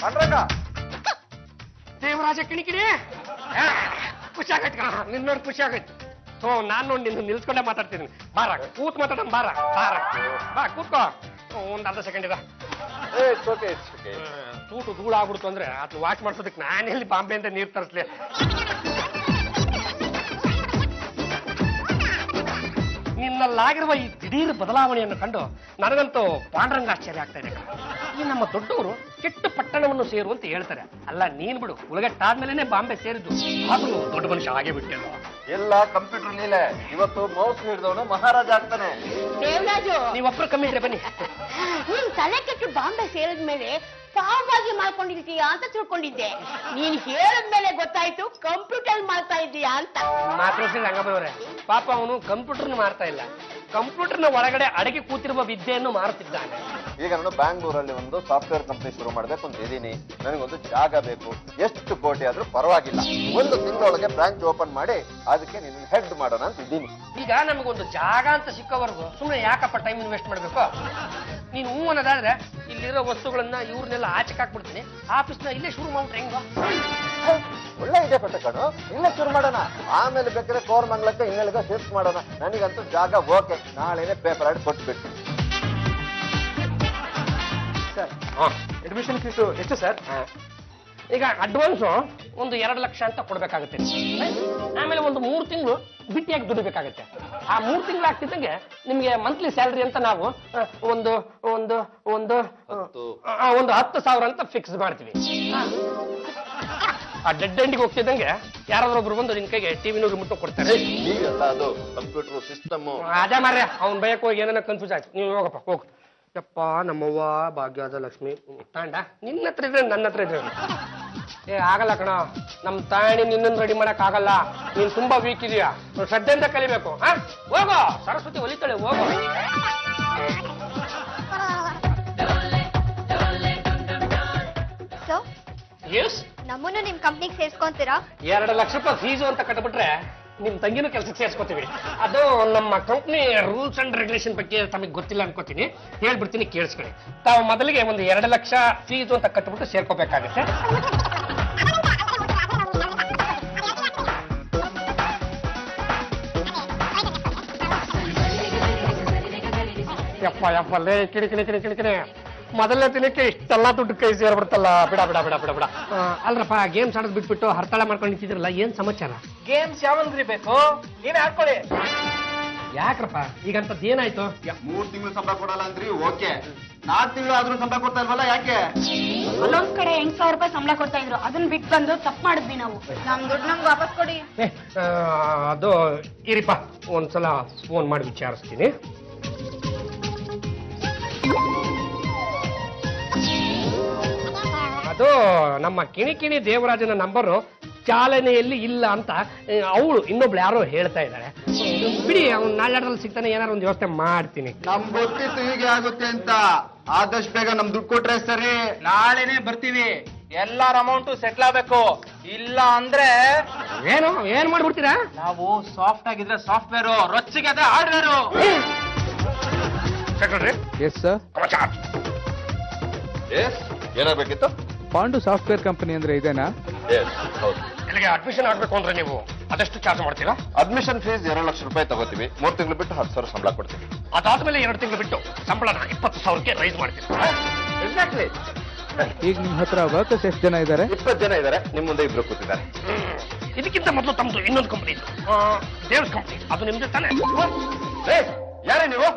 ಪಾಂಡ್ರಂಗ ದೇವರಾಜ ಕಿಣಿಕಿಣಿ ಖುಷಿ ಆಗೈತೆ ನಿನ್ನ ನೋಡಿ ಖುಷಿ ಆಗೈತೆ. ನಾನ್ ನೋಡಿ ನಿನ್ನ ನಿಲ್ಸ್ಕೊಂಡೆ ಮಾತಾಡ್ತೀನಿ. ಬಾರ ಕೂತ್ ಮಾತಾಡೋಣ. ಬಾರ ಬಾರ ಬಾ ಕೂತ್ಕೋ. ಒಂದ್ ಅರ್ಧ ಸೆಕೆಂಡ್ ಇದ. ಸೂಟು ಧೂಳ ಆಗ್ಬಿಡ್ತು ಅಂದ್ರೆ ಅದು ವಾಶ್ ಮಾಡ್ಸೋದಕ್ಕೆ ನಾನೆಲ್ಲಿ ಬಾಂಬೆಯಿಂದ ನೀರು ತರಿಸ್ಲಿ. ನಿನ್ನಲ್ಲಾಗಿರುವ ಈ ದಿಢೀರ್ ಬದಲಾವಣೆಯನ್ನು ಕಂಡು ನನಗಂತೂ ಪಾಂಡ್ರಂಗ ಆಶ್ಚರ್ಯ ಆಗ್ತಾ ಇದೆ. ಈ ನಮ್ಮ ದೊಡ್ಡವರು ಕೆಟ್ಟ ಪಟ್ಟಣವನ್ನು ಸೇರು ಅಂತ ಹೇಳ್ತಾರೆ. ಅಲ್ಲ ನೀನ್ ಬಿಡು, ಉಳಗಟ್ಟಾದ್ಮೇಲೆ ಬಾಂಬೆ ಸೇರಿದ್ದು. ಆದ್ರೂ ದೊಡ್ಡ ಮನುಷ್ಯ ಹಾಗೆ ಬಿಟ್ಟೆಲ್ಲ. ಎಲ್ಲ ಕಂಪ್ಯೂಟರ್ ಲೀಲೆ. ಇವತ್ತು ಮೌಸ್ ಹಿಡಿದವನು ಮಹಾರಾಜ ಆಗ್ತಾನೆ. ದೇವರಾಜು, ನೀವೊಬ್ರು ಕಮ್ಮಿ ಇದ್ರೆ ಬನ್ನಿ. ನೀನ್ ತಲೆ ಕೆಟ್ಟು ಬಾಂಬೆ ಸೇರಿದ್ಮೇಲೆ ಪಾವಾಗಿ ಮಾಡ್ಕೊಂಡಿರ್ತೀಯಾ ಅಂತ ತಿಳ್ಕೊಂಡಿದ್ದೆ. ನೀನ್ ಹೇಳಿದ್ಮೇಲೆ ಗೊತ್ತಾಯ್ತು ಕಂಪ್ಯೂಟರ್ ಮಾಡ್ತಾ ಇದ್ದೀಯಾ ಅಂತ. ಮಾತಾಡ್ಸಿದ ರಂಗಮ್ಮನವರೇ, ಪಾಪ ಅವನು ಕಂಪ್ಯೂಟರ್ನ ಮಾಡ್ತಾ ಇಲ್ಲ, ಕಂಪ್ಯೂಟರ್ನ ಒಳಗಡೆ ಅಡಗಿ ಕೂತಿರುವ ವಿದ್ಯೆಯನ್ನು ಮಾರುತ್ತಿದ್ದಾನೆ. ಈಗ ನಾನು ಬ್ಯಾಂಗ್ಳೂರಲ್ಲಿ ಒಂದು ಸಾಫ್ಟ್ವೇರ್ ಕಂಪನಿ ಶುರು ಮಾಡ್ಬೇಕು ಅಂತ ಇದೀನಿ. ನನಗೊಂದು ಜಾಗ ಬೇಕು. ಎಷ್ಟು ಕೋಟಿ ಆದ್ರೂ ಪರವಾಗಿಲ್ಲ. ಒಂದು ತಿಂಗಳೊಳಗೆ ಬ್ರಾಂಚ್ ಓಪನ್ ಮಾಡಿ ಅದಕ್ಕೆ ನಿನ್ನ ಹೆಡ್ ಮಾಡೋಣ ಅಂತ ಇದ್ದೀನಿ. ಈಗ ನಮಗೊಂದು ಜಾಗ ಅಂತ ಸಿಕ್ಕೋವರೆಗೂ ಸುಮ್ಮನೆ ಯಾಕಪ್ಪ ಟೈಮ್ ಇನ್ವೆಸ್ಟ್ ಮಾಡ್ಬೇಕು? ನೀನು ಹೂ ಅನ್ನೋದಾದ್ರೆ ಇಲ್ಲಿರೋ ವಸ್ತುಗಳನ್ನ ಇವ್ರನ್ನೆಲ್ಲ ಆಚೆಗೆ ಹಾಕ್ಬಿಡ್ತೀನಿ. ಆಫೀಸ್ನ ಇಲ್ಲೇ ಶುರು ಮಾಡ್ಬಿಟ್ರೆ ಹೆಂಗ? ಒಳ್ಳೆ ಇದೆ ಕೊಟ್ಟ ಕಣು. ಇಲ್ಲೇ ಶುರು ಮಾಡೋಣ. ಆಮೇಲೆ ಬೇಕಾದ್ರೆ ಕೋರಮಂಗಲಕ್ಕೆ ಇನ್ನೆಲ್ಗ ಶಿಫ್ಟ್ ಮಾಡೋಣ. ನನಗಂತೂ ಜಾಗ ಓಕೆ. ನಾಳೆನೆ ಪೇಪರ್ ಆಡಿ ಕೊಟ್ಬಿಟ್ಟು. ಸರ್, ಅಡ್ಮಿಷನ್ ಫೀಸು ಎಷ್ಟು ಸರ್? ಈಗ ಅಡ್ವಾನ್ಸು ಒಂದು 2 ಲಕ್ಷ ಅಂತ ಕೊಡ್ಬೇಕಾಗುತ್ತೆ. ಆಮೇಲೆ ಒಂದು 3 ತಿಂಗಳು ಬಿಟ್ಟಿಯಾಗಿ ದುಡಿಬೇಕಾಗತ್ತೆ. ಆ 3 ತಿಂಗಳು ಆಗ್ತಿದ್ದಂಗೆ ನಿಮ್ಗೆ ಮಂತ್ಲಿ ಸ್ಯಾಲ್ರಿ ಅಂತ ನಾವು ಒಂದು ಒಂದು ಒಂದು ಒಂದು 10,000 ಅಂತ ಫಿಕ್ಸ್ ಮಾಡ್ತೀವಿ. ಆ ಡೆಡ್ ಎಂಡಿಗೆ ಹೋಗ್ತಿದ್ದಂಗೆ ಯಾರಾದ್ರೂ ಒಬ್ರು ಬಂದು ನಿನ್ ಕೈಗೆ ಟಿವಿ ರಿಮೋಟ್ ಕೊಡ್ತಾರೆ. ಅದು ಕಂಪ್ಯೂಟರ್ ಸಿಸ್ಟಮ್. ಅದೇ ಮಾರ್ರೆ, ಅವ್ನ್ ಬಯಕ್ ಹೋಗಿ ಏನೇನೋ ಕನ್ಫ್ಯೂಸ್ ಆಯ್ತು. ನೀವು ಹೋಗಪ್ಪ ಹೋಗು. ಯಪ್ಪ, ನಮ್ಮವ್ವ ಭಾಗ್ಯದ ಲಕ್ಷ್ಮಿ ತಾಂಡ ನಿನ್ನ ಹತ್ರ ಇದ್ರೆ ನನ್ನ ಹತ್ರ ಇದ್ರೆ ಆಗಲ್ಲ ಕಣ. ನಮ್ ತಾಯಿ ನಿನ್ನನ್ನು ರೆಡಿ ಮಾಡಕ್ ಆಗಲ್ಲ. ನೀನ್ ತುಂಬಾ ವೀಕ್ ಇದೀಯಾ. ಶ್ರದ್ಧೆಯಿಂದ ಕಲಿಬೇಕು. ಹೋಗೋ, ಸರಸ್ವತಿ ಒಲಿತಾಳೆ, ಹೋಗೋ. ನಮ್ಮನ್ನು ನಿಮ್ ಕಂಪ್ನಿಗೆ ಸೇರ್ಸ್ಕೊಂತೀರಾ? 2 ಲಕ್ಷ ರೂಪಾಯಿ ಫೀಸು ಅಂತ ಕಟ್ಬಿಟ್ರೆ ನಿಮ್ ತಂಗಿನೂ ಕೆಲಸಕ್ಕೆ ಸೇರ್ಸ್ಕೊತೀವಿ. ಅದು ನಮ್ಮ ಕಂಪ್ನಿ ರೂಲ್ಸ್ ಅಂಡ್ ರೆಗ್ಯುಲೇಷನ್ ಬಗ್ಗೆ ತಮಗೆ ಗೊತ್ತಿಲ್ಲ ಅನ್ಕೋತೀನಿ. ಹೇಳ್ಬಿಡ್ತೀನಿ, ಕೇಳಿಸ್ಕೊಳ್ಳಿ. ತಾವು ಮೊದಲಿಗೆ ಒಂದು 2 ಲಕ್ಷ ಫೀಸು ಅಂತ ಕಟ್ಬಿಟ್ಟು ಸೇರ್ಕೋಬೇಕಾಗತ್ತೆ. ಯಪ್ಪ ಯಪ್ಪಲ್ಲೇ ಕಿಡಿಕಿಡಿ ಮೊದಲನೇ ದಿನಕ್ಕೆ ಇಷ್ಟೆಲ್ಲ ದುಡ್ಡು ಕೈ ಸೇರ್ಬಿಡ್ತಲ್ಲ. ಬಿಡ ಬಿಡ ಬಿಡ ಬಿಡ ಬಿಡ. ಅಲ್ರಪ್ಪ, ಗೇಮ್ಸ್ ಆಡೋದ್ ಬಿಟ್ಬಿಟ್ಟು ಹರ್ತಾಳ ಮಾಡ್ಕೊಂಡು ನಿಂತಿದ್ರಲ್ಲ, ಏನ್ ಸಮಾಚಾರ? ಗೇಮ್ಸ್ ಯಾವಂದ್ರಿ ಬೇಕು? ನೀನ್ ಆಡ್ಕೊಳ್ಳಿ. ಯಾಕ್ರಪ್ಪ ಈಗಂತದ್ ಏನಾಯ್ತು? 3 ತಿಂಗಳು ಸಂಬಳ ಕೊಡಲ್ಲ ಅಂದ್ರಿ, ಓಕೆ. 4 ತಿಂಗಳು ಆದ್ರೂ ಸಂಬಳ ಕೊಡ್ತಾ ಇಲ್ವಲ್ಲ, ಯಾಕೆ? ಅಲ್ಲೊಂದ್ ಕಡೆ 8,000 ರೂಪಾಯಿ ಸಂಬಳ ಕೊಡ್ತಾ ಇದ್ರು. ಅದನ್ನ ಬಿಟ್ಟು ಬಂದು ತಪ್ಪು ಮಾಡಿದ್ವಿ ನಾವು. ನಮ್ ದುಡ್ಡು ನಮ್ಗೆ ವಾಪಸ್ ಕೊಡಿ. ಅದು ಇರಿಪ್ಪ, ಒಂದ್ಸಲ ಫೋನ್ ಮಾಡಿ ವಿಚಾರಿಸ್ತೀನಿ. ಅದು ನಮ್ಮ ಕಿಣಿಕಿಣಿ ದೇವರಾಜನ ನಂಬರು ಚಾಲನೆಯಲ್ಲಿ ಇಲ್ಲ ಅಂತ ಅವಳು ಇನ್ನೊಬ್ಳು ಯಾರೋ ಹೇಳ್ತಾ ಇದ್ದಾಳೆ. ಬಿಡಿ, ಅವ್ನು ನಾಳೆಡ್ರಲ್ಲಿ ಸಿಗ್ತಾನೆ, ಏನಾರು ಒಂದು ವ್ಯವಸ್ಥೆ ಮಾಡ್ತೀನಿ. ನಮ್ ಗೊತ್ತಿತ್ತು ಹೀಗೆ ಆಗುತ್ತೆ ಅಂತ. ಆದಷ್ಟು ಬೇಗ ನಮ್ ದುಡ್ಡು ಕೊಟ್ರೆ ಸರಿ. ನಾಳೆನೆ ಬರ್ತೀವಿ. ಎಲ್ಲಾರ ಅಮೌಂಟು ಸೆಟ್ಲ್ ಆಗ್ಬೇಕು. ಇಲ್ಲ ಅಂದ್ರೆ ಏನ್ ಮಾಡ್ಬಿಡ್ತೀರಾ? ನಾವು ಸಾಫ್ಟ್ ಆಗಿದ್ರೆ ಸಾಫ್ಟ್ವೇರು, ರೊಚ್ಚಿಗೆ ಅದೇ ಹಾರ್ಡ್ವೇರು. ಸೆಕ್ರೆಟರಿ. Yes sir. ಏನಾಗಬೇಕಿತ್ತು? ಪಾಂಡು ಸಾಫ್ಟ್ವೇರ್ ಕಂಪನಿ ಅಂದ್ರೆ ಇದೇನಾ? ಇಲ್ಲಿಗೆ ಅಡ್ಮಿಷನ್ ಆಗ್ಬೇಕು ಅಂದ್ರೆ ನೀವು ಅದೆಷ್ಟು ಚಾರ್ಜ್ ಮಾಡ್ತೀರಾ? ಅಡ್ಮಿಷನ್ ಫೀಸ್ 2 ಲಕ್ಷ ರೂಪಾಯಿ ತಗೋತೀವಿ. 3 ತಿಂಗಳು ಬಿಟ್ಟು 10,000 ಸಂಬಳ ಕೊಡ್ತೀವಿ. ಅದಾದ್ಮೇಲೆ 2 ತಿಂಗಳು ಬಿಟ್ಟು ಸಂಬಳನ 20,000ಕ್ಕೆ ರೈಸ್ ಮಾಡ್ತೀವಿ. ಎಕ್ಸಾಕ್ಟ್ಲಿ. ಈಗ ನಿಮ್ ಹತ್ರ ವರ್ಕರ್ಸ್ ಎಷ್ಟು ಜನ ಇದ್ದಾರೆ? 20 ಜನ ಇದ್ದಾರೆ. ನಿಮ್ ಮುಂದೆ 2 ಕೂತಿದ್ದಾರೆ. ಇದಕ್ಕಿಂತ ಮೊದಲು ತಮ್ಮದು ಇನ್ನೊಂದು ಕಂಪನಿ ಇತ್ತು, ದೇವ್ಸ್ ಕಂಪನಿ. ಅದು ನಿಮ್ದು ತಾನೆ? ಯಾರೇ ನೀವು?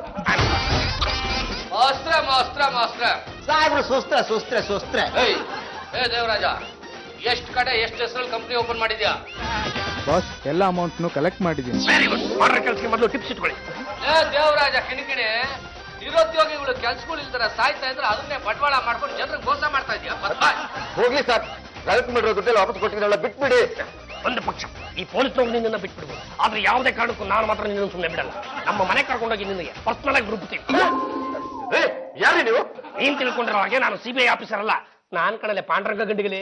ಮಾಸ್ತ್ರ ಸಾಹೇಬ್ರು ಸುಸ್ತ್ರೆ. ಏ ದೇವರಾಜ, ಎಷ್ಟು ಕಡೆ ಎಷ್ಟು ಹೆಸರಲ್ಲಿ ಕಂಪ್ನಿ ಓಪನ್ ಮಾಡಿದ್ಯಾ? ಬಾಸ್, ಎಲ್ಲ ಅಮೌಂಟ್ನು ಕಲೆಕ್ಟ್ ಮಾಡಿದ್ದೀನಿ. Very good. ಮಾಡೋ ಕೆಲಸಕ್ಕೆ ಮೊದಲು ಟಿಪ್ಸ್ ಇಟ್ಕೊಳ್ಳಿ. ಏ ದೇವರಾಜ ಕಿಣಿಕಿಣಿ, ನಿರುದ್ಯೋಗಿಗಳು ಕೆಲ್ಸಗಳು ಇಲ್ದಾರ ಸಾಯ್ತಾ ಇದ್ರೆ ಅದನ್ನೇ ಬಂಡವಾಳ ಮಾಡ್ಕೊಂಡು ಜನರಿಗೆ ಮೋಸ ಮಾಡ್ತಾ ಇದೀಯ. ಹೋಗ್ಲಿ ಸರ್, ಕಲೆಕ್ಟ್ ಮಾಡಿರೋ ದುಡ್ಡೆಲ್ಲ ವಾಪಸ್ ಕೊಟ್ಟಿದ್ರಲ್ಲ, ಬಿಟ್ಬಿಡಿ. ಒಂದು ಪಕ್ಷ ಈ ಪೊಲೀಸ್ನವ್ರು ನಿನ್ನ ಬಿಟ್ಬಿಡ್ಬೋದು, ಆದ್ರೆ ಯಾವುದೇ ಕಾರಣಕ್ಕೂ ನಾನು ಮಾತ್ರ ನಿನ್ನ ಸುಮ್ಮನೆ ಬಿಡಲ್ಲ. ನಮ್ಮ ಮನೆ ಕರ್ಕೊಂಡೋಗಿ ನಿನಗೆ ಪರ್ಸನಲ್ ಆಗಿ ರುಬ್ತೀವಿ. ಯಾರೇ ನೀವು? ನೀನ್ ತಿಳ್ಕೊಂಡಿರೋ ಹಾಗೆ ನಾನು CBI ಆಫೀಸರ್ ಅಲ್ಲ. ನಾನ್ ಕಣಲೆ ಪಾಂಡ್ರಂಗ ಗಂಡಿಗಲಿ.